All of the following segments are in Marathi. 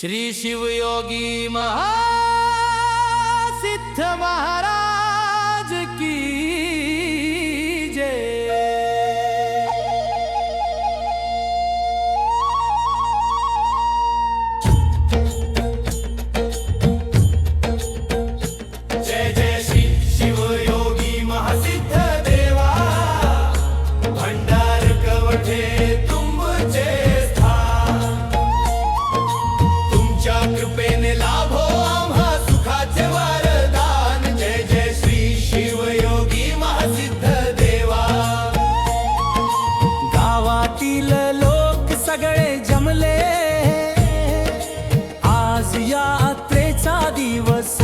श्री शिवयोगी महासिद्ध महाराज की जय। जय जय श्री शिवयोगी महासिद्ध देवा, भंडार कवठे तुमचे स्थान। तुमच्या कृपेने लाभो आम्हा सुखाचे वरदान। जय जय श्री शिवयोगी महासिद्ध देवा। गावातील लोक सगळे जमले, आज यात्रेचा दिवस।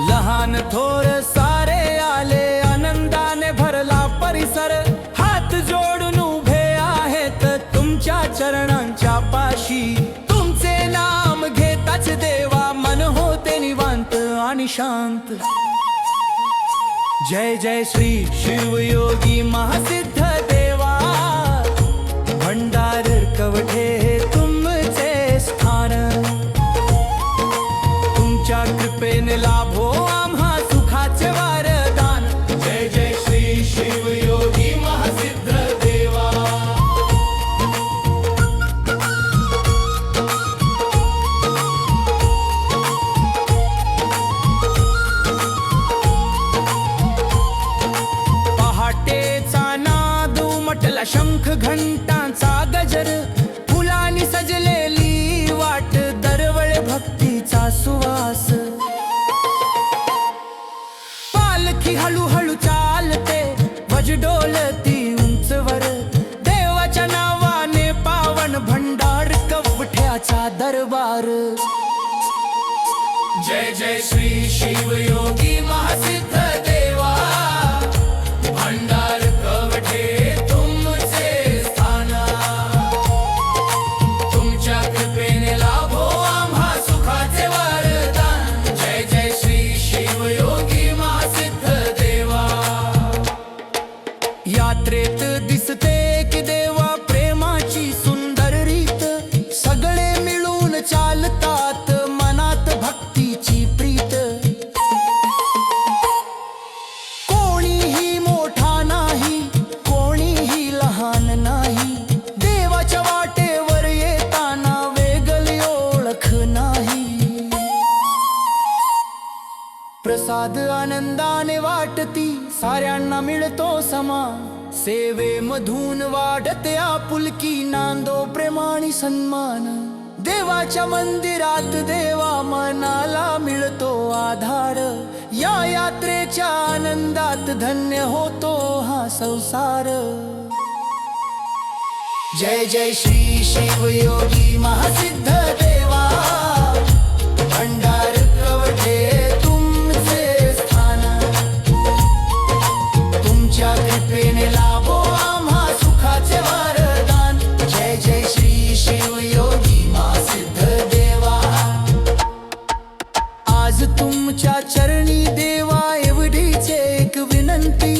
लहान थोर सारे आले, आनंदाने भरला परिसर। हात जोडून उभे आहेत तुमच्या चरणांच्या पाशी। तुमचे नाम घेताच देवा मन होते निवांत आणि शांत। जय जय श्री शिवयोगी महासिद्ध देवा, भंडार कवठे तुमचे स्थान। तुमच्या कृपेने लाभो आम्हा सुखाचे वरदान। जय जय श्री शिवयोगी महासिद्ध देवा। पहाटेचा नाद उमटला, शंख घंटांचा गजर। फुलांनी सजलेली वाट, दरवळे भक्तीचा सुवास। पालखी हळूहळू चालते, ध्वज डोलती उंचवर। देवाच्या नावाने पावन भंडार कवठ्याचा दरबार। जय जय श्री शिवयोगी महासिद्ध देवा, भंडार कवठे तुमचे स्थान। तुमच्या कृपेने लाभो आम्हा सुखाचे वरदान। जय जय श्री शिवयोगी महासिद्ध देवा। यात्रेत दिसते की देवा प्रेमाची सुंदर रीत। सगळे मिळून चालतात, मनात भक्तीची प्रीत। कोणीही मोठा नाही, कोणीही लहान नाही। देवाच्या वाटेवर येताना वेगळी ओळख नाही। प्रसाद आनंदाने वाटती, साऱ्यांना मिळतो समान। सेवेमधून वाढते आपुलकी, नांदो प्रेमाने सन्मान। देवाच्या मंदिरात देवा मनाला मिळतो आधार। या यात्रेच्या आनंदात धन्य होतो हा संसार। जय जय श्री शिवयोगी महासिद्ध देवा, भंडार कवठे तुमचे स्थान। तुमच्या कृपेने लाभो आम्हा सुखाचे वरदान। जय जय श्री शिवयोगी महासिद्ध देवा। आज तुमच्या चरणी देवा एवढीच एक विनंती।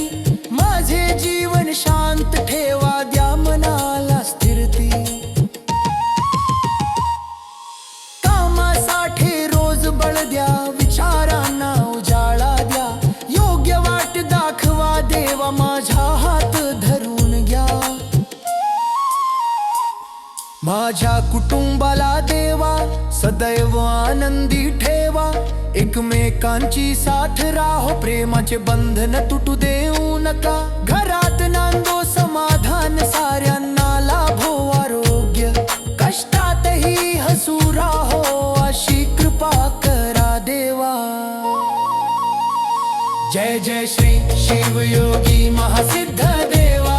माझे जीवन शांत ठेवा, द्या मनाला स्थिरती। कामासाठी रोज बळ द्या, विचारांना उजाळा द्या। योग्य वाट दाखवा देवा, माझा हात धरून घ्या। माझ्या कुटुंबाला देवा सदैव आनंदी ठेवा। एकमेकांची साथ राहो, प्रेमाचे बंधन तुटू देऊ नका। घरात नांदो समाधान, साऱ्यांना लाभो आरोग्य। कष्टातही हसू राहो, अशी कृपा करा देवा। जय जय श्री शिवयोगी महासिद्ध देवा,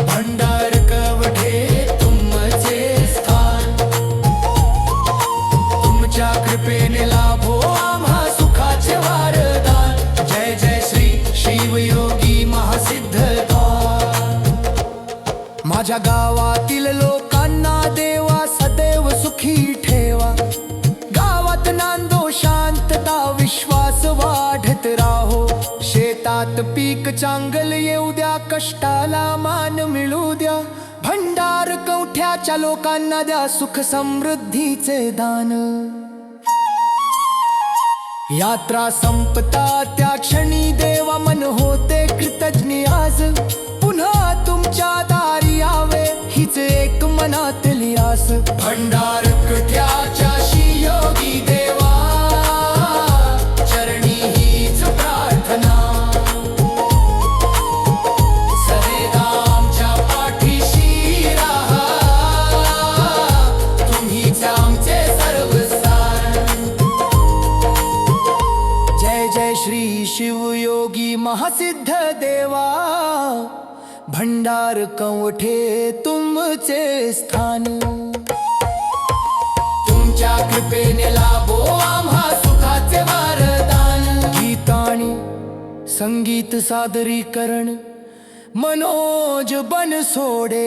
भंडार कवठे तुमचे स्थान। तुमच्या कृपेने लाभो आम्हा सुखाचे वरदान। जय जय श्री शिवयोगी महासिद्ध देवा। माझ्या गावातील लोकांना देवा सदैव सुखी ठेवा। गावात नांदो शांतता, विश्वास वाढत राहो। शेतात पीक चांगल येऊ द्या, कष्टाला मान मिळू द्या। भंडार कवठे कवठ्याच्या लोकांना द्या सुख समृद्धीचे दान. यात्रा संपता त्या क्षणी देवा मन होते कृतज्ञ आज. पुन्हा तुमच्या दारी यावे हीच एक मनातली आस. भंडार कठ्याच्या योगी देवा चरणी हीच प्रार्थना. सदैव आमच्या पाठीशी राहा तुम्हीच आमचे सर्वसार. जय जय श्री शिवयोगी महासिद्ध देवा. भंडार कवठे तुमचे स्थान. तुमच्या कृपेने लाभो आम्हा सुखाचे वरदान. गीताणी संगीत सादरीकरण मनोज बनसोडे.